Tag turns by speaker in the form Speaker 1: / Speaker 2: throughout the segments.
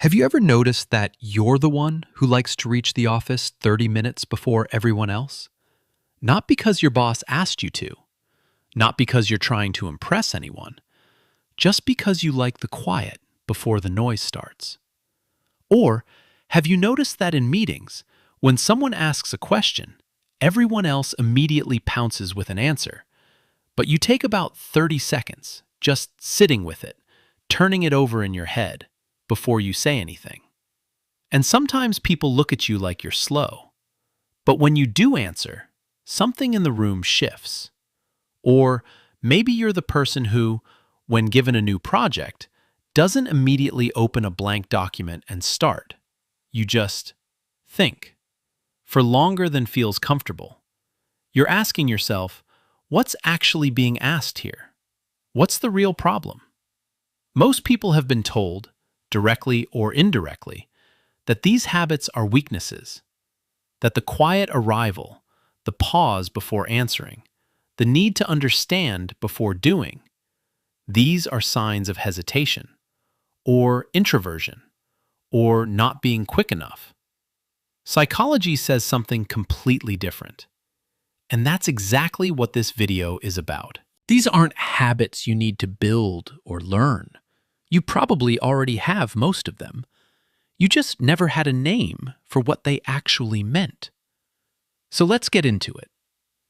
Speaker 1: Have you ever noticed that you're the one who likes to reach the office 30 minutes before everyone else? Not because your boss asked you to, not because you're trying to impress anyone, just because you like the quiet before the noise starts. Or have you noticed that in meetings, when someone asks a question, everyone else immediately pounces with an answer, but you take about 30 seconds just sitting with it, turning it over in your head before you say anything. And sometimes people look at you like you're slow. But when you do answer, something in the room shifts. Or maybe you're the person who, when given a new project, doesn't immediately open a blank document and start. You just think for longer than feels comfortable. You're asking yourself, what's actually being asked here? What's the real problem? Most people have been told, directly or indirectly, that these habits are weaknesses, that the quiet arrival, the pause before answering, the need to understand before doing, these are signs of hesitation, or introversion, or not being quick enough. Psychology says something completely different. And that's exactly what this video is about. These aren't habits you need to build or learn. You probably already have most of them. You just never had a name for what they actually meant. So let's get into it.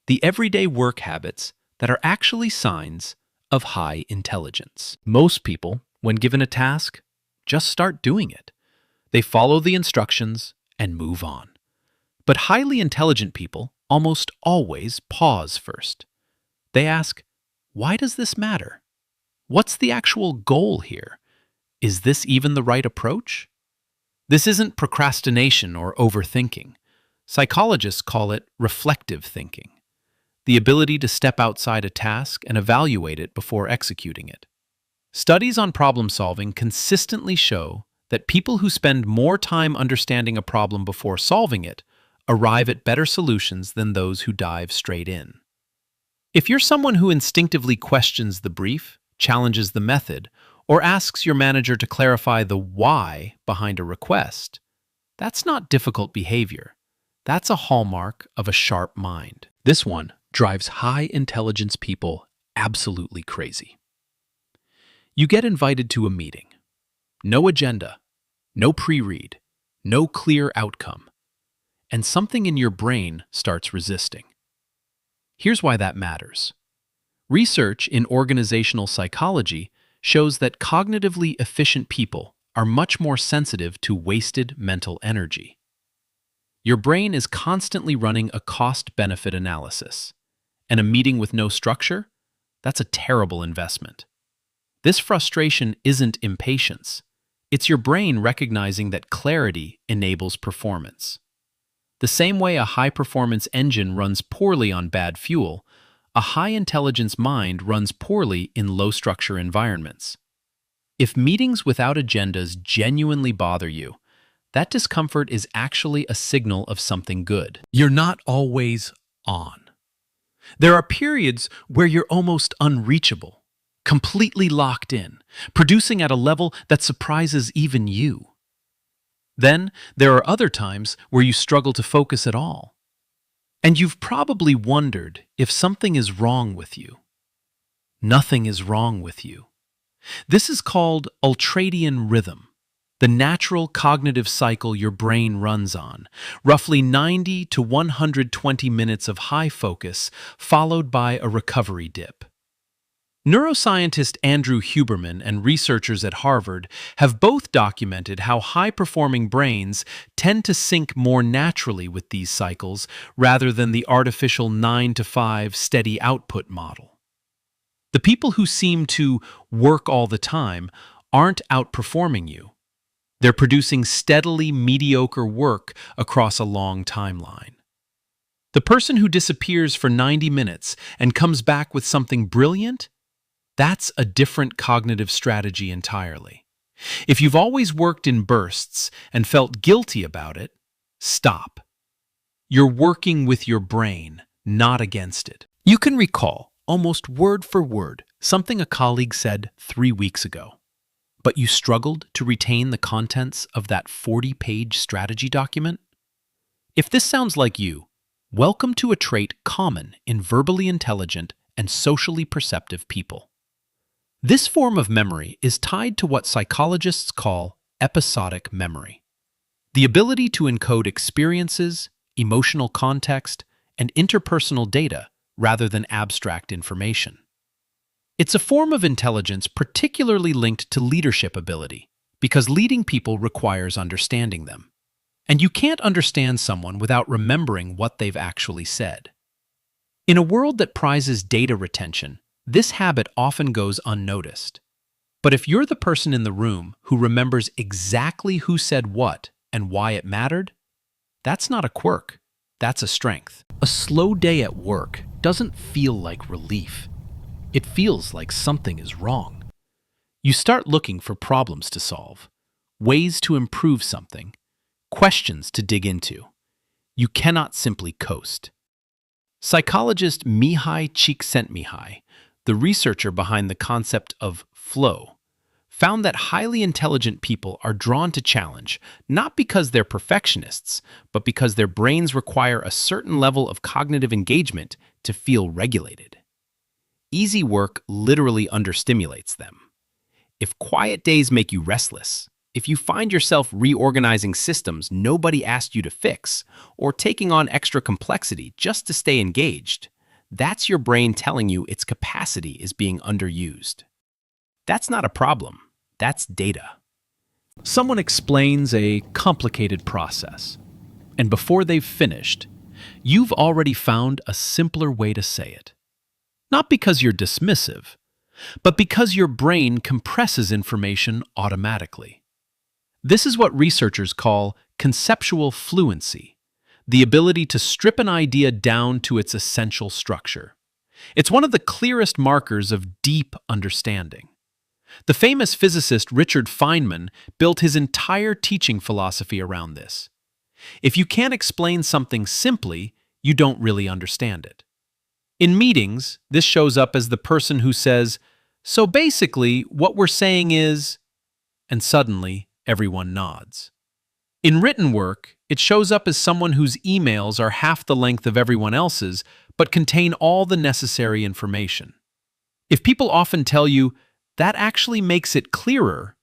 Speaker 1: The everyday work habits that are actually signs of high intelligence. Most people, when given a task, just start doing it. They follow the instructions and move on. But highly intelligent people almost always pause first. They ask, why does this matter? What's the actual goal here? Is this even the right approach? This isn't procrastination or overthinking. Psychologists call it reflective thinking, the ability to step outside a task and evaluate it before executing it. Studies on problem solving consistently show that people who spend more time understanding a problem before solving it arrive at better solutions than those who dive straight in. If you're someone who instinctively questions the brief, challenges the method, or asks your manager to clarify the why behind a request, that's not difficult behavior. That's a hallmark of a sharp mind. This one drives high intelligence people absolutely crazy. You get invited to a meeting. No agenda, no pre-read, no clear outcome, and something in your brain starts resisting. Here's why that matters. Research in organizational psychology shows that cognitively efficient people are much more sensitive to wasted mental energy. Your brain is constantly running a cost-benefit analysis, and a meeting with no structure? That's a terrible investment. This frustration isn't impatience. It's your brain recognizing that clarity enables performance. The same way a high-performance engine runs poorly on bad fuel, a high-intelligence mind runs poorly in low-structure environments. If meetings without agendas genuinely bother you, that discomfort is actually a signal of something good. You're not always on. There are periods where you're almost unreachable, completely locked in, producing at a level that surprises even you. Then, there are other times where you struggle to focus at all. And you've probably wondered if something is wrong with you. Nothing is wrong with you. This is called ultradian rhythm, the natural cognitive cycle your brain runs on, roughly 90 to 120 minutes of high focus, followed by a recovery dip. Neuroscientist Andrew Huberman and researchers at Harvard have both documented how high-performing brains tend to sync more naturally with these cycles rather than the artificial 9-to-5 steady output model. The people who seem to work all the time aren't outperforming you. They're producing steadily mediocre work across a long timeline. The person who disappears for 90 minutes and comes back with something brilliant, that's a different cognitive strategy entirely. If you've always worked in bursts and felt guilty about it, stop. You're working with your brain, not against it. You can recall, almost word for word, something a colleague said 3 weeks ago. but you struggled to retain the contents of that 40-page strategy document? If this sounds like you, welcome to a trait common in verbally intelligent and socially perceptive people. This form of memory is tied to what psychologists call episodic memory, the ability to encode experiences, emotional context, and interpersonal data rather than abstract information. It's a form of intelligence particularly linked to leadership ability, because leading people requires understanding them. And you can't understand someone without remembering what they've actually said. In a world that prizes data retention, this habit often goes unnoticed. But if you're the person in the room who remembers exactly who said what and why it mattered, that's not a quirk, that's a strength. A slow day at work doesn't feel like relief. It feels like something is wrong. You start looking for problems to solve, ways to improve something, questions to dig into. You cannot simply coast. Psychologist Mihai Csikszentmihalyi, the researcher behind the concept of flow, found that highly intelligent people are drawn to challenge not because they're perfectionists, but because their brains require a certain level of cognitive engagement to feel regulated. Easy work literally understimulates them. If quiet days make you restless, if you find yourself reorganizing systems nobody asked you to fix, or taking on extra complexity just to stay engaged, that's your brain telling you its capacity is being underused. That's not a problem, that's data. Someone explains a complicated process, and before they've finished, you've already found a simpler way to say it. Not because you're dismissive, but because your brain compresses information automatically. This is what researchers call conceptual fluency, the ability to strip an idea down to its essential structure. It's one of the clearest markers of deep understanding. The famous physicist Richard Feynman built his entire teaching philosophy around this. If you can't explain something simply, you don't really understand it. In meetings, this shows up as the person who says, "So basically, what we're saying is," and suddenly, everyone nods. In written work, it shows up as someone whose emails are half the length of everyone else's, but contain all the necessary information. If people often tell you, "That actually makes it clearer,"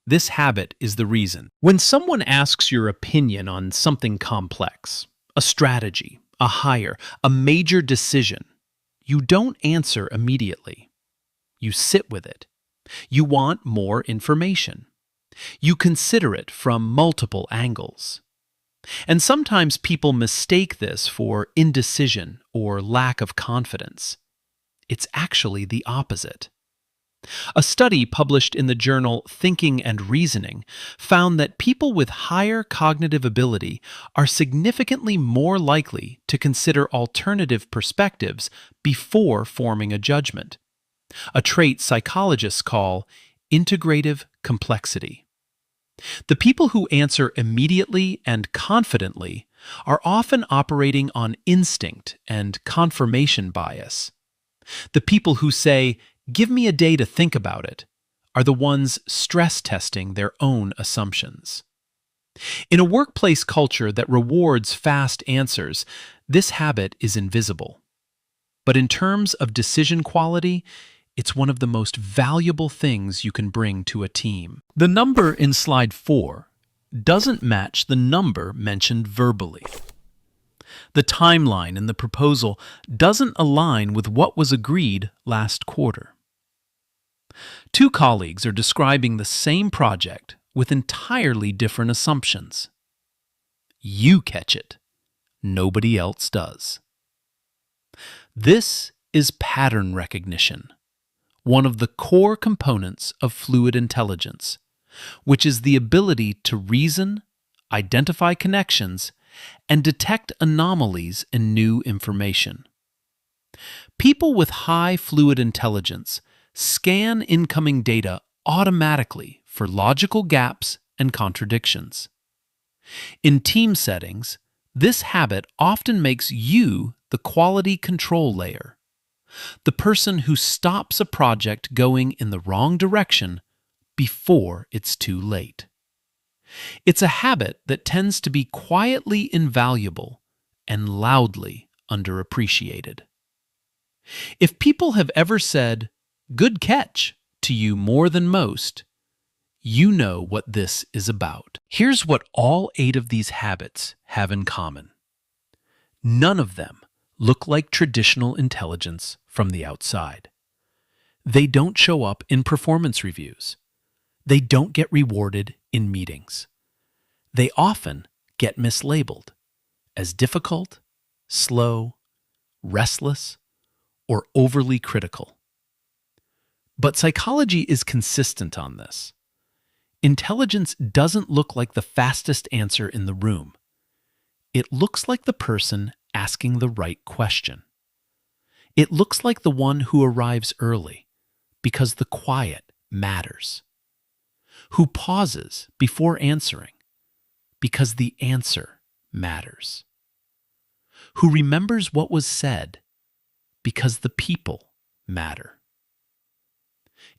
Speaker 1: this habit is the reason. When someone asks your opinion on something complex, a strategy, a hire, a major decision, you don't answer immediately. You sit with it. You want more information. You consider it from multiple angles. And sometimes people mistake this for indecision or lack of confidence. It's actually the opposite. A study published in the journal Thinking and Reasoning found that people with higher cognitive ability are significantly more likely to consider alternative perspectives before forming a judgment, a trait psychologists call integrative complexity. The people who answer immediately and confidently are often operating on instinct and confirmation bias. The people who say, "Give me a day to think about it," are the ones stress testing their own assumptions. In a workplace culture that rewards fast answers, this habit is invisible. But in terms of decision quality, it's one of the most valuable things you can bring to a team. The number in slide 4 doesn't match the number mentioned verbally. The timeline in the proposal doesn't align with what was agreed last quarter. Two colleagues are describing the same project with entirely different assumptions. You catch it. Nobody else does. This is pattern recognition, one of the core components of fluid intelligence, which is the ability to reason, identify connections, and detect anomalies in new information. People with high fluid intelligence scan incoming data automatically for logical gaps and contradictions. In team settings, this habit often makes you the quality control layer, the person who stops a project going in the wrong direction before it's too late. It's a habit that tends to be quietly invaluable and loudly underappreciated. If people have ever said, "Good catch," to you more than most, you know what this is about. Here's what all 8 of these habits have in common. None of them look like traditional intelligence from the outside. They don't show up in performance reviews. They don't get rewarded in meetings. They often get mislabeled as difficult, slow, restless, or overly critical. But psychology is consistent on this. Intelligence doesn't look like the fastest answer in the room. It looks like the person asking the right question. It looks like the one who arrives early because the quiet matters. Who pauses before answering because the answer matters. Who remembers what was said because the people matter.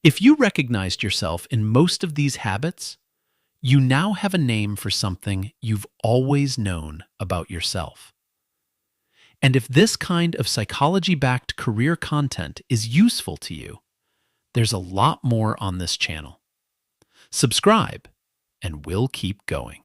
Speaker 1: If you recognized yourself in most of these habits, you now have a name for something you've always known about yourself. And if this kind of psychology-backed career content is useful to you, there's a lot more on this channel. Subscribe, and we'll keep going.